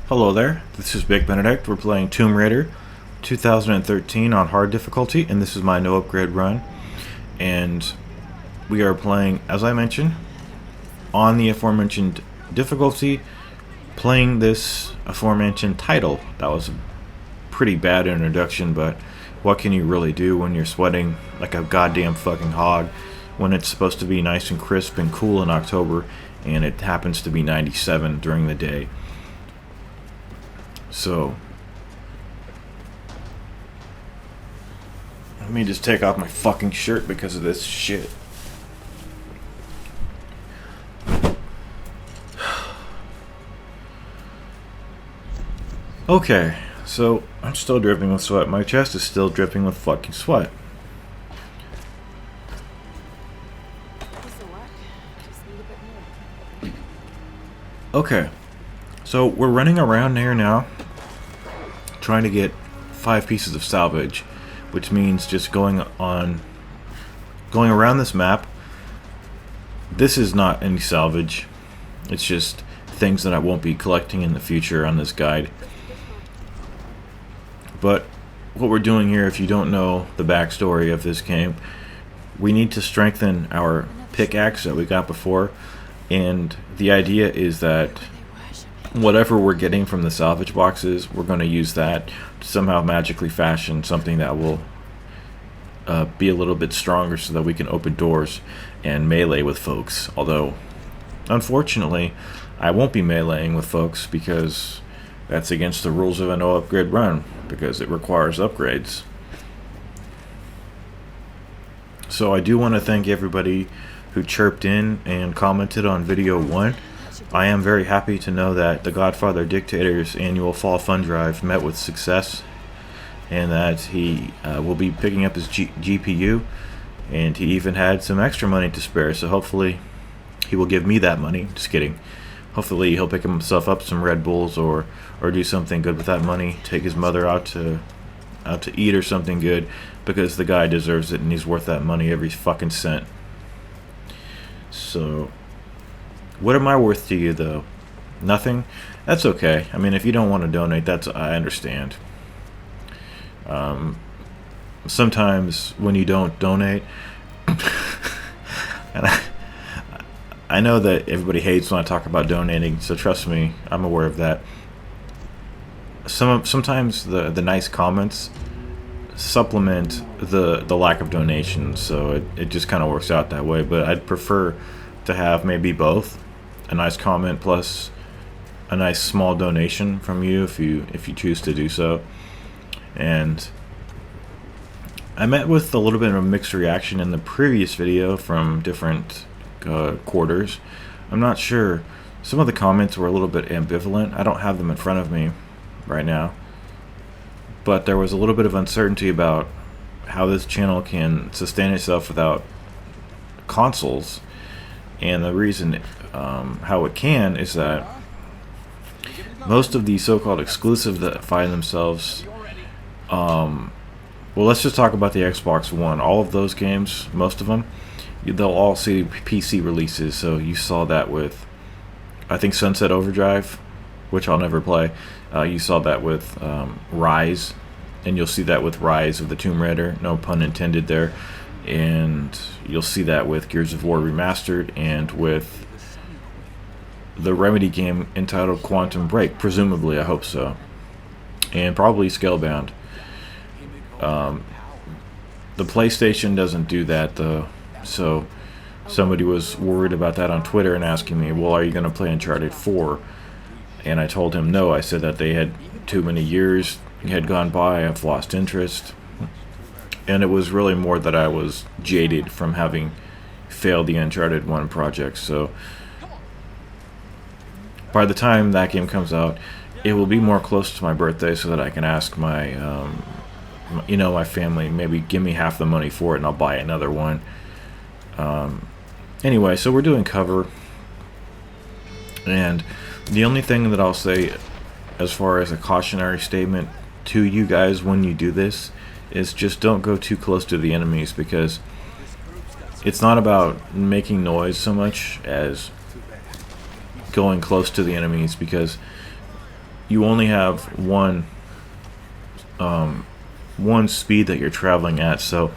Hello there, this is Big Benedict. We're playing Tomb Raider 2013 on hard difficulty, and this is my no upgrade run. And we are playing, as I mentioned, on the aforementioned difficulty, playing this aforementioned title. That was a pretty bad introduction, but what can you really do when you're sweating like a goddamn fucking hog when it's supposed to be nice and crisp and cool in October and it happens to be 97 during the day. So, let me just take off my fucking shirt because of this shit. Okay, so I'm still dripping with sweat. My chest is still dripping with fucking sweat. Okay, so we're running around here now, trying to get 5 pieces of salvage, which means just going around this map. This is not any salvage. It's just things that I won't be collecting in the future on this guide. But what we're doing here, if you don't know the backstory of this game, we need to strengthen our pickaxe that we got before, and the idea is that whatever we're getting from the salvage boxes, we're going to use that to somehow magically fashion something that will be a little bit stronger so that we can open doors and melee with folks. Although, unfortunately, I won't be meleeing with folks because that's against the rules of a no upgrade run, because it requires upgrades. So I do want to thank everybody who chirped in and commented on video 1. I am very happy to know that the Godfather Dictator's annual fall fund drive met with success, and that he will be picking up his GPU, and he even had some extra money to spare, so hopefully he will give me that money. Just kidding. Hopefully he'll pick himself up some Red Bulls or do something good with that money, take his mother out to eat or something good, because the guy deserves it and he's worth that money, every fucking cent. So, what am I worth to you, though? Nothing? That's okay. I mean, if you don't want to donate, I understand. Sometimes when you don't donate, and I know that everybody hates when I talk about donating, so trust me, I'm aware of that. Sometimes the nice comments supplement the lack of donations, so it just kind of works out that way. But I'd prefer to have maybe both, a nice comment plus a nice small donation from you if you choose to do so. And I met with a little bit of a mixed reaction in the previous video from different quarters. I'm not sure, some of the comments were a little bit ambivalent. I don't have them in front of me right now, but there was a little bit of uncertainty about how this channel can sustain itself without consoles. And the reason how it can is that most of the so-called exclusives that find themselves, well, let's just talk about the Xbox One. All of those games, most of them, they'll all see PC releases. So you saw that with, I think, Sunset Overdrive, which I'll never play. You saw that with Rise, and you'll see that with Rise of the Tomb Raider, no pun intended there. And you'll see that with Gears of War Remastered, and with the Remedy game entitled Quantum Break, presumably, I hope so. And probably Scalebound. The PlayStation doesn't do that, though. So somebody was worried about that on Twitter and asking me, well, are you going to play Uncharted 4? And I told him no. I said that they had too many years had gone by, I've lost interest. And it was really more that I was jaded from having failed the Uncharted 1 project. So by the time that game comes out, it will be more close to my birthday so that I can ask my my family, maybe give me half the money for it and I'll buy another one. Anyway, so we're doing cover, and the only thing that I'll say as far as a cautionary statement to you guys when you do this is just don't go too close to the enemies, because it's not about making noise so much as going close to the enemies, because you only have one speed that you're traveling at, so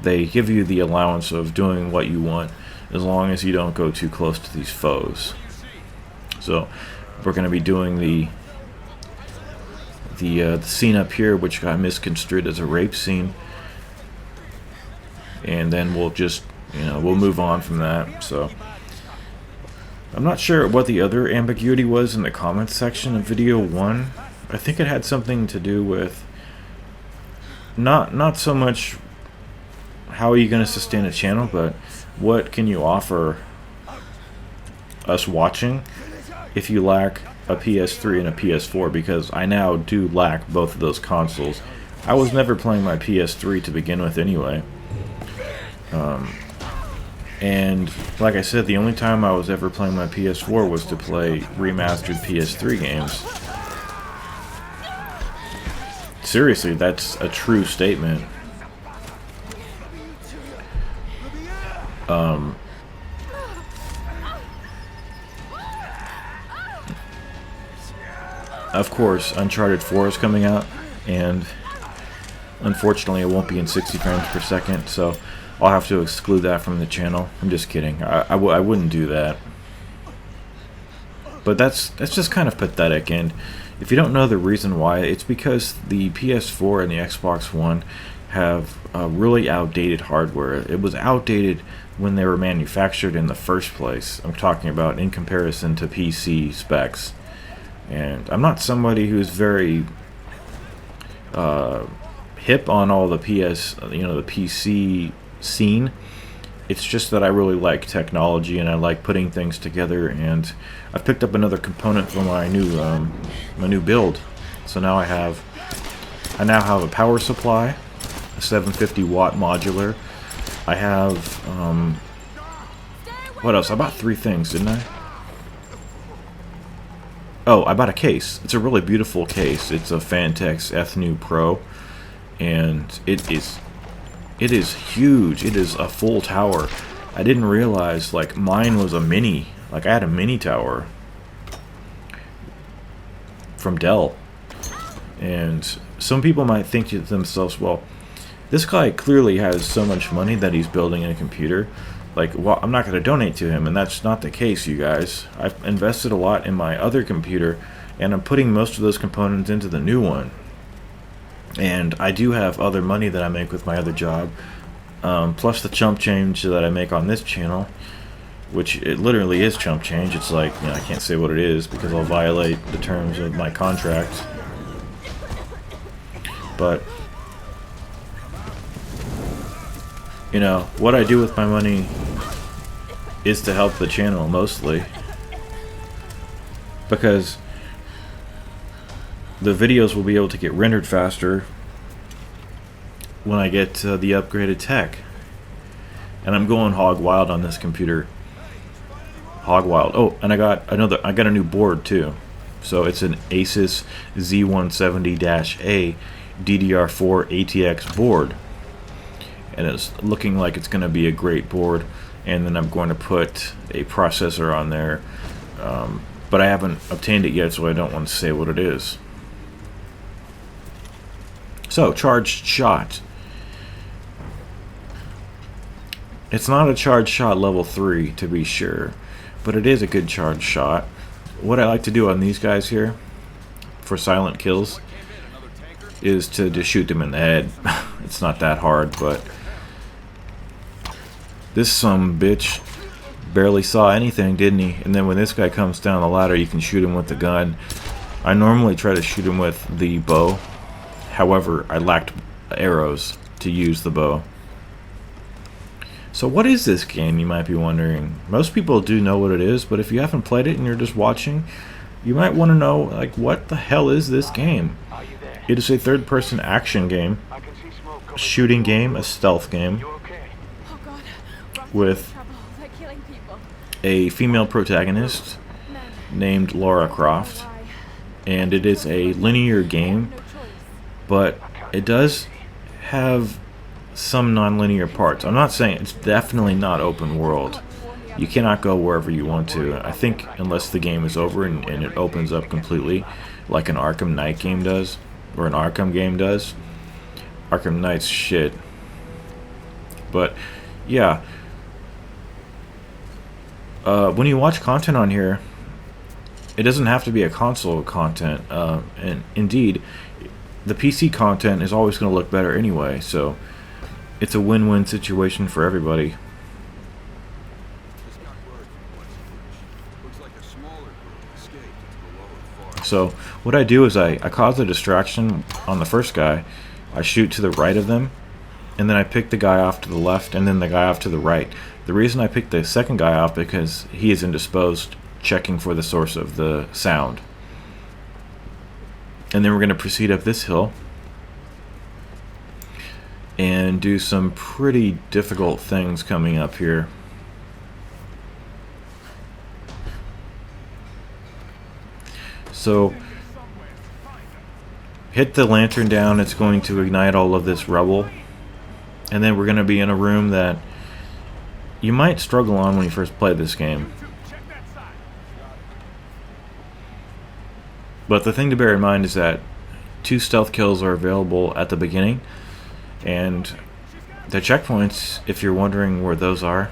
they give you the allowance of doing what you want as long as you don't go too close to these foes. So we're going to be doing the scene up here, which got misconstrued as a rape scene, and then we'll just, we'll move on from that. So I'm not sure what the other ambiguity was in the comments section of video 1. I think it had something to do with not so much how are you going to sustain a channel, but what can you offer us watching if you lack a PS3 and a PS4, because I now do lack both of those consoles. I was never playing my PS3 to begin with anyway. And like I said, the only time I was ever playing my PS4 was to play remastered PS3 games. Seriously, that's a true statement. Of course, Uncharted 4 is coming out, and unfortunately it won't be in 60 frames per second, so I'll have to exclude that from the channel. I'm just kidding. I wouldn't do that. But that's just kind of pathetic, and if you don't know the reason why, it's because the PS4 and the Xbox One have really outdated hardware. It was outdated when they were manufactured in the first place. I'm talking about in comparison to PC specs. And I'm not somebody who's very hip on all the the PC scene. It's just that I really like technology and I like putting things together, and I've picked up another component for my new build. So now I now have a power supply, a 750 watt modular. I have what else? I bought 3 things, didn't I? Oh, I bought a case. It's a really beautiful case. It's a Fantex Ethnu Pro, and it is huge. It is a full tower. I didn't realize, like, mine was a mini. Like, I had a mini tower from Dell. And some people might think to themselves, well, this guy clearly has so much money that he's building a computer. Like, well, I'm not going to donate to him, and that's not the case, you guys. I've invested a lot in my other computer, and I'm putting most of those components into the new one. And I do have other money that I make with my other job, plus the chump change that I make on this channel, which it literally is chump change. It's like, I can't say what it is because I'll violate the terms of my contract. But what I do with my money is to help the channel mostly, because the videos will be able to get rendered faster when I get the upgraded tech. And I'm going hog wild on this computer. Hog wild. Oh, and I got a new board too. So it's an Asus Z170-A DDR4 ATX board. And it's looking like it's going to be a great board. And then I'm going to put a processor on there, but I haven't obtained it yet, so I don't want to say what it is. So, charged shot. It's not a charged shot level 3, to be sure, but it is a good charged shot. What I like to do on these guys here, for silent kills, is to just shoot them in the head. It's not that hard, but this bitch barely saw anything, didn't he? And then when this guy comes down the ladder, you can shoot him with the gun. I normally try to shoot him with the bow. However, I lacked arrows to use the bow. So what is this game, you might be wondering? Most people do know what it is, but if you haven't played it and you're just watching, you might want to know, like, what the hell is this game? It is a third-person action game, a shooting game, a stealth game, with a female protagonist named Lara Croft, and it is a linear game, but it does have some non-linear parts. I'm not saying it's definitely not open world. You cannot go wherever you want to. I think unless the game is over and it opens up completely. like an Arkham Knight game does, or an Arkham game does. Arkham Knight's shit. But yeah, when you watch content on here, it doesn't have to be a console content, and indeed, the PC content is always going to look better anyway, so it's a win-win situation for everybody. So what I do is I cause a distraction on the first guy, I shoot to the right of them, and then I pick the guy off to the left and then the guy off to the right. The reason I picked the second guy off because he is indisposed, checking for the source of the sound. And then we're going to proceed up this hill and do some pretty difficult things coming up here. So hit the lantern down, it's going to ignite all of this rubble. And then we're going to be in a room that you might struggle on when you first play this game. But the thing to bear in mind is that 2 stealth kills are available at the beginning, and the checkpoints, if you're wondering where those are,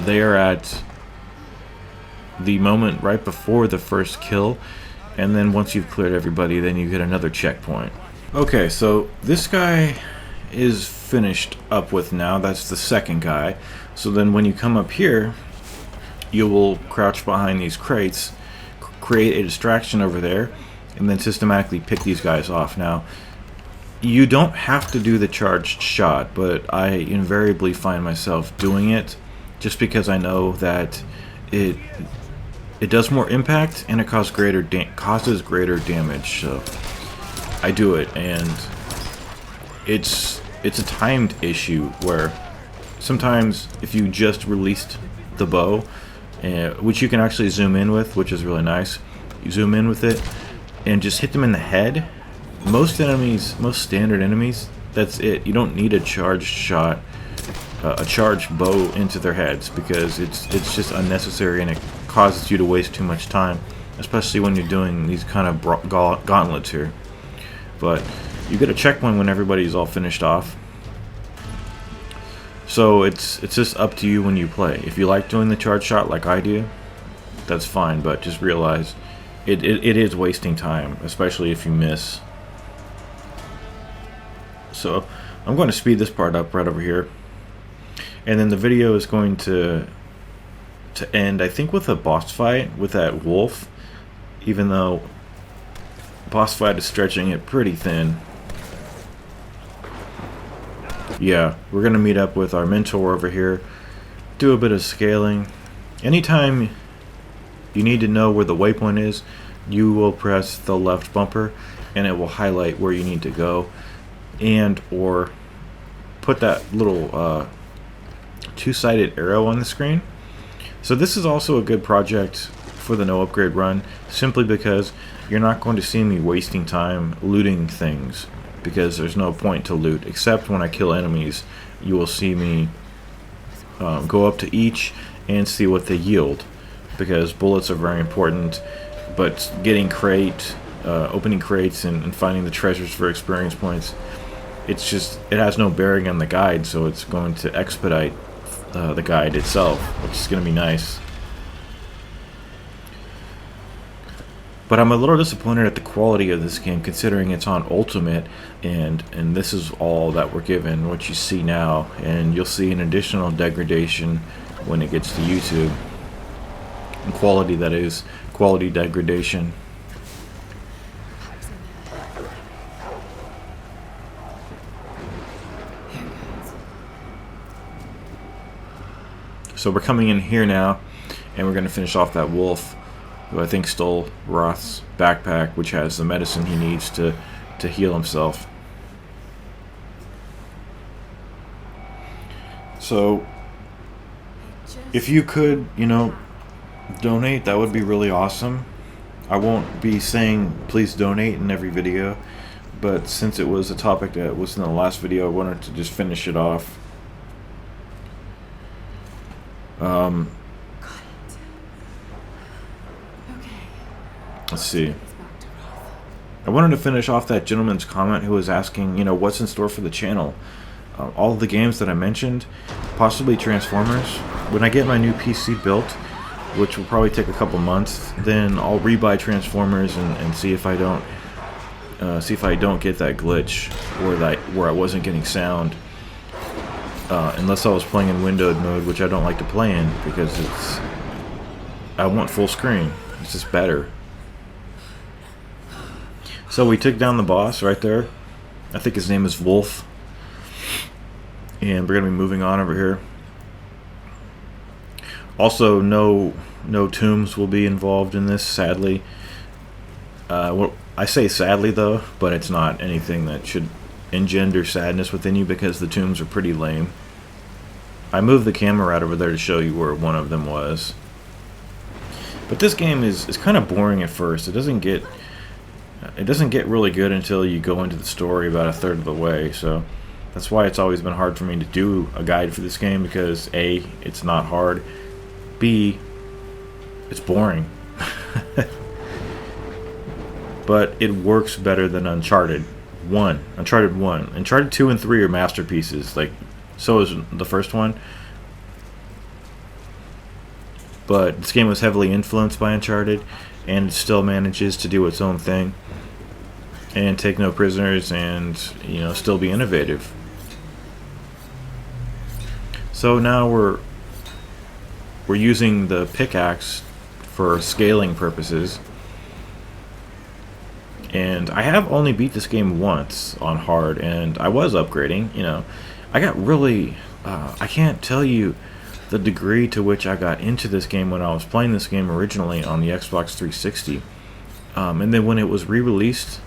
they are at the moment right before the first kill, and then once you've cleared everybody, then you get another checkpoint. Okay, so this guy is finished up with now. That's the second guy. So then when you come up here, you will crouch behind these crates, create a distraction over there, and then systematically pick these guys off. Now, you don't have to do the charged shot, but I invariably find myself doing it just because I know that it does more impact and it causes greater damage. So I do it, and it's a timed issue where sometimes if you just released the bow, which you can actually zoom in with, which is really nice, you zoom in with it and just hit them in the head. Most enemies, most standard enemies, that's it. You don't need a charged shot, a charged bow into their heads, because it's just unnecessary and it causes you to waste too much time, especially when you're doing these kind of gauntlets here. But you get a checkpoint when everybody's all finished off. So it's just up to you when you play. If you like doing the charge shot like I do, that's fine, but just realize it is wasting time, especially if you miss. So I'm going to speed this part up right over here, and then the video is going to end, I think, with a boss fight with that wolf, even though boss fight is stretching it pretty thin. Yeah, we're going to meet up with our mentor over here, do a bit of scaling. Anytime you need to know where the waypoint is, you will press the left bumper and it will highlight where you need to go, and or put that little two-sided arrow on the screen. So this is also a good project for the no upgrade run, simply because you're not going to see me wasting time looting things, because there's no point to loot, except when I kill enemies. You will see me go up to each and see what they yield, because bullets are very important, but getting opening crates and finding the treasures for experience points, it has no bearing on the guide, so it's going to expedite the guide itself, which is going to be nice. But I'm a little disappointed at the quality of this game, considering it's on Ultimate, and this is all that we're given, what you see now, and you'll see an additional degradation when it gets to YouTube. And quality, that is, quality degradation. So we're coming in here now, and we're going to finish off that wolf, who I think stole Roth's backpack, which has the medicine he needs to heal himself. So if you could, donate, that would be really awesome. I won't be saying please donate in every video, but since it was a topic that was in the last video, I wanted to just finish it off. Let's see. I wanted to finish off that gentleman's comment who was asking, you know, what's in store for the channel. All of the games that I mentioned, possibly Transformers. When I get my new PC built, which will probably take a couple months, then I'll rebuy Transformers and see if I don't get that glitch where I wasn't getting sound. Unless I was playing in windowed mode, which I don't like to play in because I want full screen. It's just better. So we took down the boss right there. I think his name is Wolf. And we're going to be moving on over here. Also, no tombs will be involved in this, sadly. I say sadly, though, but it's not anything that should engender sadness within you because the tombs are pretty lame. I moved the camera right over there to show you where one of them was. But this game is kind of boring at first. It doesn't get really good until you go into the story about a third of the way. So that's why it's always been hard for me to do a guide for this game, because A, it's not hard, B, it's boring. But it works better than Uncharted 1. Uncharted 1. Uncharted 2 and 3 are masterpieces. Like, so is the first one. But this game was heavily influenced by Uncharted, and it still manages to do its own thing and take no prisoners and, you know, still be innovative. So now we're using the pickaxe for scaling purposes. And I have only beat this game once on hard, and I was upgrading, you know. I got really, I can't tell you the degree to which I got into this game when I was playing this game originally on the Xbox 360. And then when it was re-released,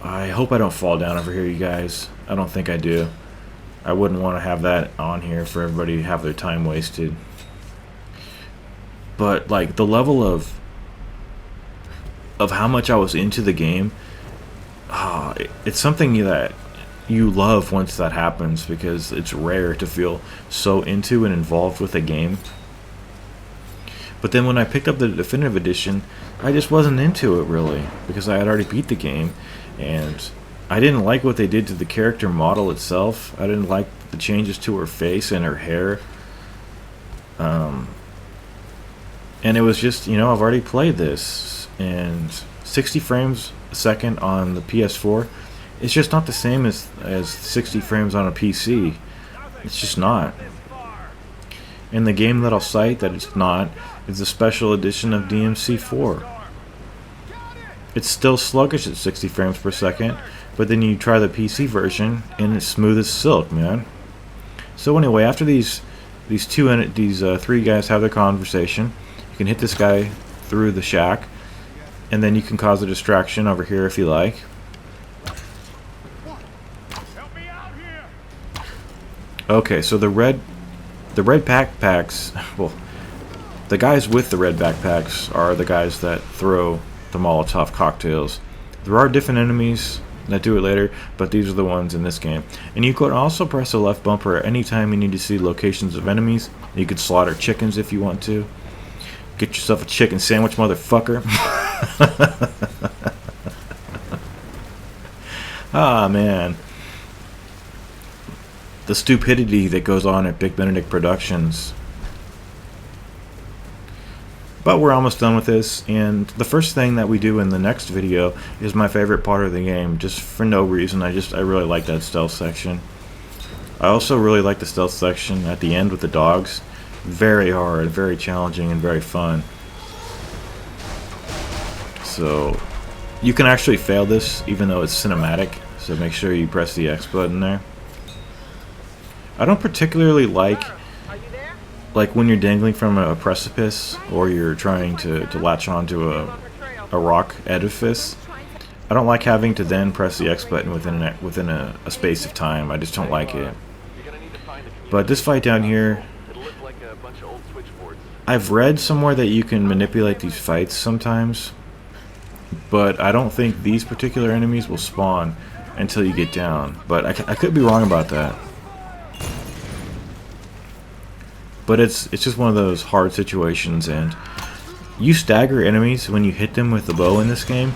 I hope I don't fall down over here, you guys. I don't think I do. I wouldn't want to have that on here for everybody to have their time wasted. But, like, the level of how much I was into the game, it's something that you love once that happens, because it's rare to feel so into and involved with a game. But then when I picked up the Definitive Edition, I just wasn't into it really, because I had already beat the game, and I didn't like what they did to the character model itself. I didn't like the changes to her face and her hair. And it was just, you know, I've already played this, and 60 frames a second on the PS4, it's just not the same as 60 frames on a PC. It's just not. And the game that I'll cite that it's not is the special edition of DMC4. It's still sluggish at 60 frames per second, but then you try the PC version and it's smooth as silk, man. So anyway, after these three guys have their conversation, you can hit this guy through the shack, and then you can cause a distraction over here if you like. Okay, so the red backpacks, well, the guys with the red backpacks are the guys that throw the Molotov cocktails. There are different enemies that do it later, but these are the ones in this game. And you could also press the left bumper at any time you need to see locations of enemies. You could slaughter chickens if you want to. Get yourself a chicken sandwich, motherfucker. Ah, man. The stupidity that goes on at Big Benedict Productions. But we're almost done with this, and the first thing that we do in the next video is my favorite part of the game, just for no reason. I really like that stealth section. I also really like the stealth section at the end with the dogs. Very hard, very challenging, and very fun. So you can actually fail this even though it's cinematic, so make sure you press the X button there. I don't particularly like when you're dangling from a precipice or you're trying to latch onto a rock edifice. I don't like having to then press the X button within a space of time. I just don't like it. But this fight down here, I've read somewhere that you can manipulate these fights sometimes, but I don't think these particular enemies will spawn until you get down. But I could be wrong about that. But it's just one of those hard situations, and you stagger enemies when you hit them with the bow in this game,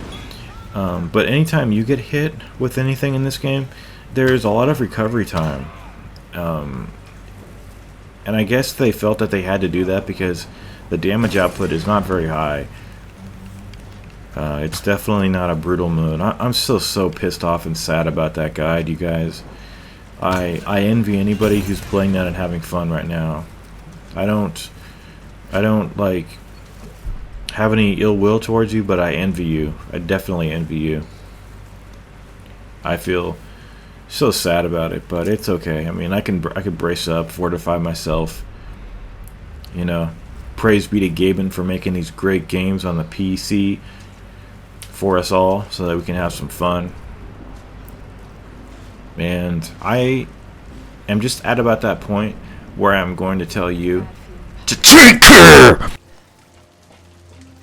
But anytime you get hit with anything in this game, there's a lot of recovery time. Um, and I guess they felt that they had to do that because the damage output is not very high. It's definitely not a brutal mode. I'm still so pissed off and sad about that guide, you guys. I envy anybody who's playing that and having fun right now. I don't like have any ill will towards you, but I envy you. I definitely envy you. I feel so sad about it, but it's okay. I mean, I could brace up, fortify myself. You know, praise be to Gaben for making these great games on the PC for us all, so that we can have some fun. And I am just at about that point where I'm going to tell you to take care